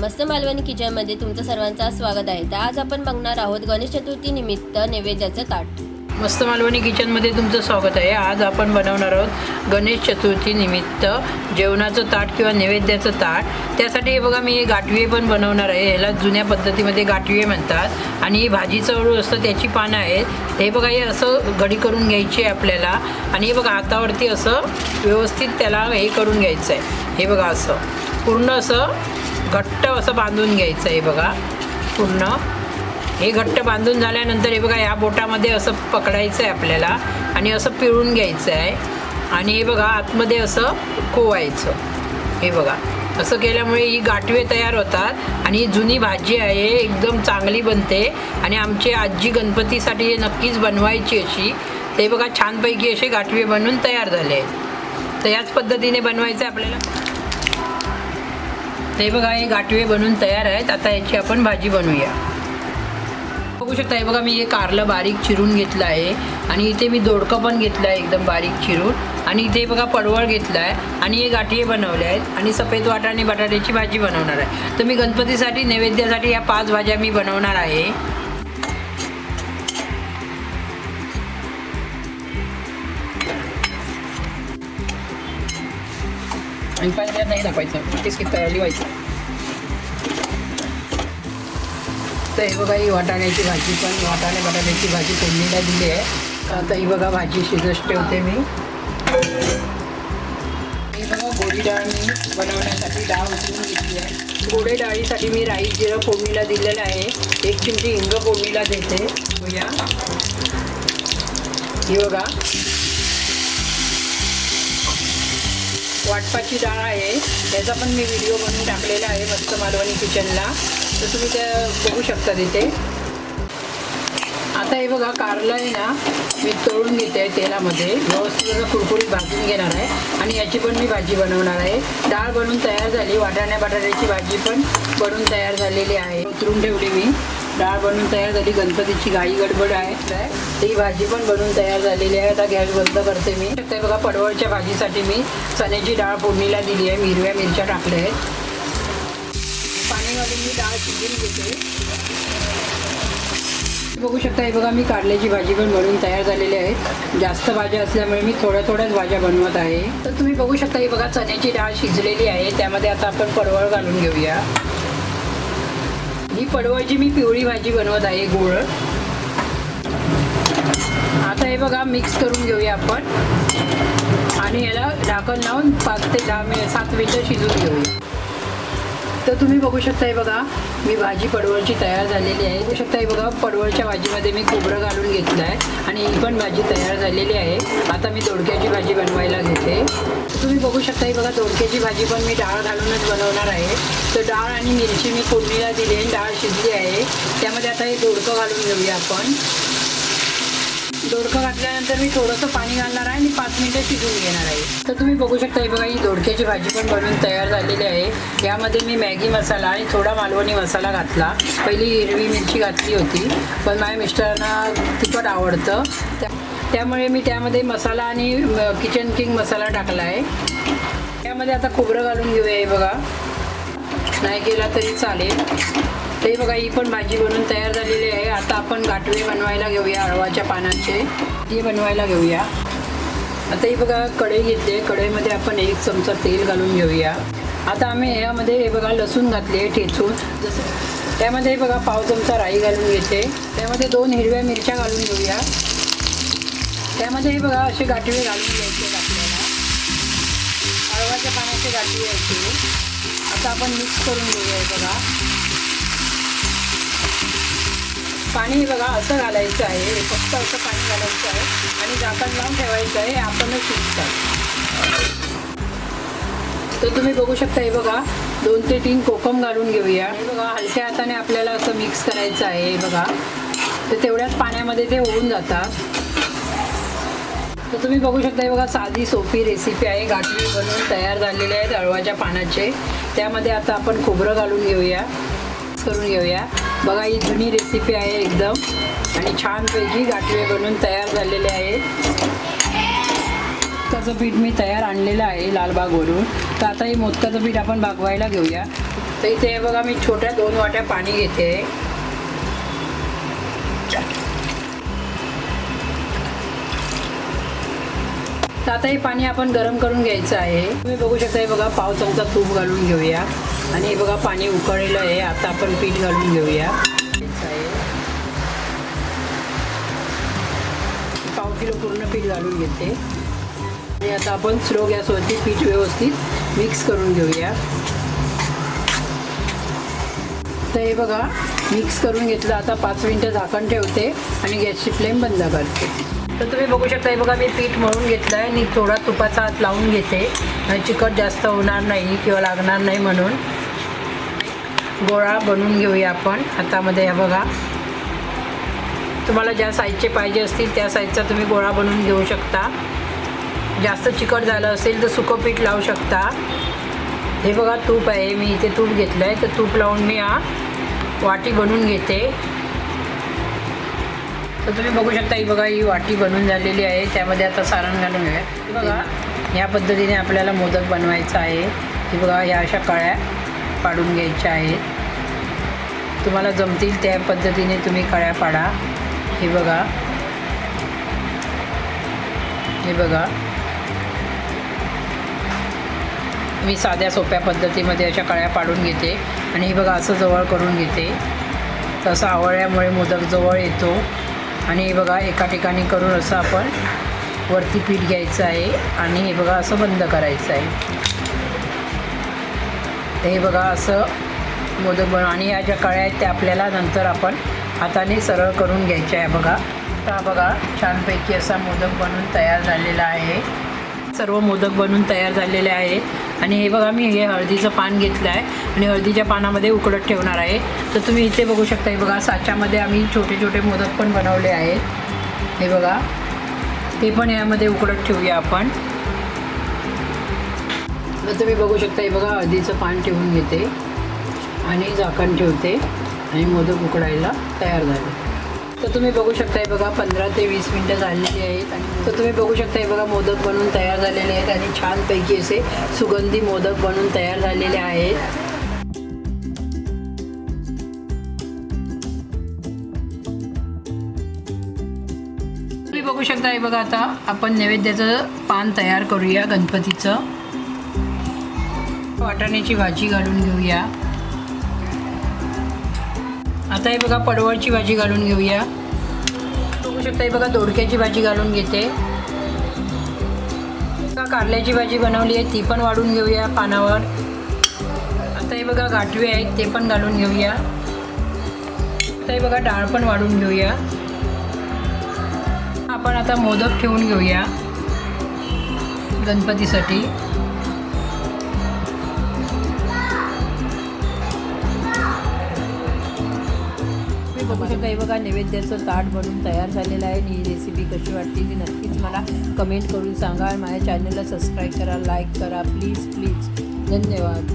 मस्त मालवणी किचनमध्ये तुमचं सर्वांचं स्वागत आहे। तर आज आपण बघणार आहोत गणेश चतुर्थी निमित्त नैवेद्याचं ताट। मस्त मालवणी किचनमध्ये तुमचं स्वागत आहे। आज आपण बनवणार आहोत गणेश चतुर्थी निमित्त जेवणाचं ताट किंवा नैवेद्याचं ताट। त्यासाठी हे बघा मी हे गाठवे पण बनवणार आहे। ह्याला जुन्या पद्धतीमध्ये गाठवे म्हणतात आणि ही भाजीचं अळू असतं त्याची पानं आहेत। हे बघा हे असं घडी करून घ्यायची आहे आपल्याला आणि हे बघा हातावरती असं व्यवस्थित त्याला हे करून घ्यायचं आहे। हे बघा असं पूर्ण असं घट्ट असं बांधून घ्यायचं आहे। बघा पूर्ण हे घट्ट बांधून झाल्यानंतर हे बघा या बोटामध्ये असं पकडायचं आहे आपल्याला आणि असं पिळून घ्यायचं आहे आणि हे बघा आतमध्ये असं कोवायचं। हे बघा असं केल्यामुळे ही गाठवे तयार होतात आणि ही जुनी भाजी आहे, एकदम चांगली बनते आणि आमची आजी गणपतीसाठी हे नक्कीच बनवायची अशी। ते बघा छानपैकी असे गाठवे बनवून तयार झाले आहेत। तर याच पद्धतीने बनवायचं आहे आपल्याला। ते बघा हे गाठवे बनवून तयार आहेत। आता याची आपण भाजी बनवूया। बघू शकता हे बघा मी हे कारलं बारीक चिरून घेतलं आहे आणि इथे मी दोडकं पण घेतलं आहे एकदम बारीक चिरून आणि इथे बघा पडवळ घेतलं आहे आणि हे गाठवे बनवले आहेत आणि सफेद वाटाणे बटाट्याची भाजी बनवणार आहे। तर मी गणपतीसाठी नैवेद्यासाठी या 5 भाज्या मी बनवणार आहे। आणि पाहिजे नाही दाखवायचं, ते स्किप लिवायचं। तर हे बघा ही वाटाण्याची भाजी पण वाटाणे बटाट्याची भाजी फोडणीला दिली आहे। आता ही बघा भाजी शिजत ठेवते मी। ही बघा गोडी डाळ मी बनवण्यासाठी डाळ उचलून घेतली आहे। गोडे डाळीसाठी मी राई जिरं फोडणीला दिलेलं आहे। 1 चिमटी हिंग फोडणीला देते। बघूया ही बघा वाटपाची डाळ आहे, त्याचा पण मी व्हिडिओ बनवून टाकलेला आहे मस्त मालवणी किचनला, तर तुम्ही त्या बघू शकता तिथे। आता हे बघा कारलं आहे ना मी तळून घेते आहे तेलामध्ये, व्यवस्थित असं कुरकुरीत भाजून घेणार आहे आणि याची पण मी भाजी बनवणार आहे। डाळ बनवून तयार झाली, वाटाण्या बटाट्याची भाजी पण बनवून तयार झालेली आहे, उतरून ठेवली मी। डाळ बनवून तयार झाली, गणपतीची घाई गडबड आहे, ही भाजी पण बनवून तयार झालेली आहे। आता गॅस बंद करते मी। ते बघा पडवळच्या भाजीसाठी मी चण्याची डाळ फोडणीला दिली आहे, हिरव्या मिरच्या टाकल्या आहेत, पाणी घालून मी डाळ शिजवून घेते। बघू शकता हे बघा मी कारल्याची भाजी पण बनवून तयार झालेली आहे। जास्त भाज्या असल्यामुळे मी थोड्याच भाज्या बनवत आहे। तर तुम्ही बघू शकता हे बघा चण्याची डाळ शिजलेली आहे, त्यामध्ये आता आपण पडवळ घालून घेऊया। ही पडवळची मी पिवळी भाजी बनवत आहे गोळ। आता हे बघा मिक्स करून घेऊया आपण आणि याला ढाकण लावून 5 ते 7 मिनिटं शिजवून घेऊया। तर तुम्ही बघू शकता हे बघा मी भाजी पडवळची तयार झालेली आहे। बघू शकता हे बघा पडवळच्या भाजीमध्ये मी खोबरं घालून घेतलं आहे आणि ही पण भाजी तयार झालेली आहे। आता मी दोडक्याची भाजी बनवायला घेते। तुम्ही बघू शकता हे बघा दोडक्याची भाजी पण मी डाळ घालूनच बनवणार आहे। तर डाळ आणि मिरची मी फोडणीला दिली आहे, डाळ शिजली आहे, त्यामध्ये आता हे दोडकं घालून घेऊया आपण। दोडकं घातल्यानंतर मी थोडंसं पाणी घालणार आहे आणि 5 मिनिटं शिजवून घेणार आहे। तर तुम्ही बघू शकता हे बघा ही दोडक्याची भाजी पण बनवून तयार झालेली आहे। यामध्ये मी मॅगी मसाला आणि थोडा मालवणी मसाला घातला। पहिली हिरवी मिरची घातली होती, पण माझ्या मिस्टरांना तिखट आवडतं, त्यामुळे मी त्यामध्ये मसाला आणि किचन किंग मसाला टाकला आहे। त्यामध्ये आता खोबरं घालून घेऊया। हे बघा नाही केला तरी चालेल। ते बघा ही पण भाजी बनवून तयार झालेली आहे। आता आपण गाठवे बनवायला घेऊया अळवाच्या पानांचे, ते बनवायला घेऊया। आता ही बघा कढई घेतली आहे, कढईमध्ये आपण 1 चमचा तेल घालून घेऊया। आता आम्ही यामध्ये हे बघा लसूण घातले ठेचून, जसं त्यामध्ये बघा पाव चमचा राई घालून घेते, त्यामध्ये 2 हिरव्या मिरच्या घालून घेऊया। त्यामध्ये हे बघा असे गाठवे घालून घ्यायचे आपल्याला, अळवाच्या पानाचे गाठवे यायचे। आता आपण मिक्स करून घेऊया। हे बघा पाणी हे बघा असं घालायचं आहे, फक्त असं पाणी घालायचं आहे आणि झाकण लावून ठेवायचं आहे, आपणच शिजतात। तर तुम्ही बघू शकता हे बघा 2 ते 3 कोकम घालून घेऊया। हे बघा हलक्या हाताने आपल्याला असं मिक्स करायचं आहे। हे बघा तर तेवढ्याच पाण्यामध्ये ते होऊन जातात। तर तुम्ही बघू शकता हे बघा साधी सोपी रेसिपी आहे, गाठवे बनवून तयार झालेले आहेत अळवाच्या पानाचे। त्यामध्ये आता आपण खोबरं घालून घेऊया, करून घेऊया। बघा ही जुनी रेसिपी आहे एकदम आणि छानपैकी गाठवे बनवून तयार झालेले आहेत। तर मोदकाचं पीठ मी तयार आणलेलं आहे लालबागवरून. तर आता हे मोदकाचं पीठ आपण भागवायला घेऊया. तर इथे बघा मी छोट्या 2 वाट्या पाणी घेते. तर आता हे पाणी आपण गरम करून घ्यायचं आहे. तुम्ही बघू शकता हे बघा पाव चमचा तूप घालून घेऊया. आणि हे बघा पाणी उकळलेलं आहे. आता आपण पीठ घालून घेऊया. पाव किलो पूर्ण पीठ घालून घेते. आणि आता आपण स्लो गॅसवरती पीठ व्यवस्थित मिक्स करून घेऊया. तर हे बघा मिक्स करून घेतलं. आता 5 मिनटं झाकण ठेवते आणि गॅसची फ्लेम बंद करते. तर तुम्ही बघू शकता हे बघा मी पीठ मळून घेतलं आहे आणि थोडा तुपाचा हात लावून घेते. चिकट जास्त होणार नाही किंवा लागणार नाही म्हणून. गोळा बनवून घेऊया आपण हातामध्ये. हे बघा तुम्हाला ज्या साईजचे पाहिजे असतील त्या साईजचा तुम्ही गोळा बनवून घेऊ शकता. जास्त चिकट झालं असेल तर सुकं पीठ लावू शकता. हे बघा तूप आहे. मी इथे तूप घेतलं आहे. तर तूप लावून मी हा वाटी बनवून घेते. तर तुम्ही बघू शकता ही बघा ही वाटी बनवून झालेली आहे. त्यामध्ये आता सारण घालून घेऊया. हे बघा या पद्धतीने आपल्याला मोदक बनवायचा आहे. हे बघा ह्या अशा कळ्या पाडून घ्यायच्या आहेत. तुम्हाला जमतील त्या पद्धतीने तुम्ही कळ्या पाडा. हे बघा हे बघा मी साध्या सोप्या पद्धतीमध्ये अशा कळ्या पाडून घेते. आणि हे बघा असं जवळ करून घेते. तसं आवळल्यामुळे मोदक जवळ येतो. आणि हे बघा एका ठिकाणी करून असं आपण वरती पीठ घ्यायचं आहे. आणि हे बघा असं बंद करायचं आहे. हे बघा असं मोदक बनव. आणि ह्या ज्या कळ्या आहेत त्या आपल्याला नंतर आपण हाताने सरळ करून घ्यायच्या आहे. बघा आता बघा छानपैकी असा मोदक बनवून तयार झालेला आहे. सर्व मोदक बनवून तयार झालेले आहे. आणि हे बघा मी हे हळदीचं पान घेतलं आहे आणि हळदीच्या पानामध्ये उकळत ठेवणार आहे. तर तुम्ही इथे बघू शकता हे बघा साच्यामध्ये आम्ही छोटे छोटे मोदक पण बनवले आहेत. हे बघा ते पण यामध्ये उकळत ठेवूया आपण. तर तुम्ही बघू शकता हे बघा हळदीचं पान ठेवून घेते आणि झाकण ठेवते आणि मोदक उकडायला तयार झाले. तर तुम्ही बघू शकता हे बघा 15 ते 20 मिनटं झालेली आहेत. आणि तर तुम्ही बघू शकता हे बघा मोदक बनवून तयार झालेले आहेत आणि छानपैकी असे सुगंधी मोदक बनवून तयार झालेले आहेत. तुम्ही बघू शकता हे बघा आता आपण नैवेद्याचं पान तयार करूया गणपतीचं. वाटाण्याची भाजी घालून घेऊया. आता हे बघा पडवळची भाजी घालून घेऊया. बघू शकता हे बघा दोडक्याची भाजी घालून घेते. कारल्याची भाजी बनवली आहे ती पण वाढून घेऊया पानावर. आता हे बघा गाठवे आहेत ते पण घालून घेऊया. आता हे बघा डाळ पण वाढून घेऊया. आपण आता मोदक ठेवून घेऊया गणपतीसाठी. बघू शकता हे बघा नैवेद्याचं ताट बनवून तयार झालेलं आहे. ही रेसिपी कशी वाटली ती नक्कीच मला कमेंट करून सांगा. माझ्या चॅनलला सबस्क्राईब करा, लाईक करा प्लीज. धन्यवाद.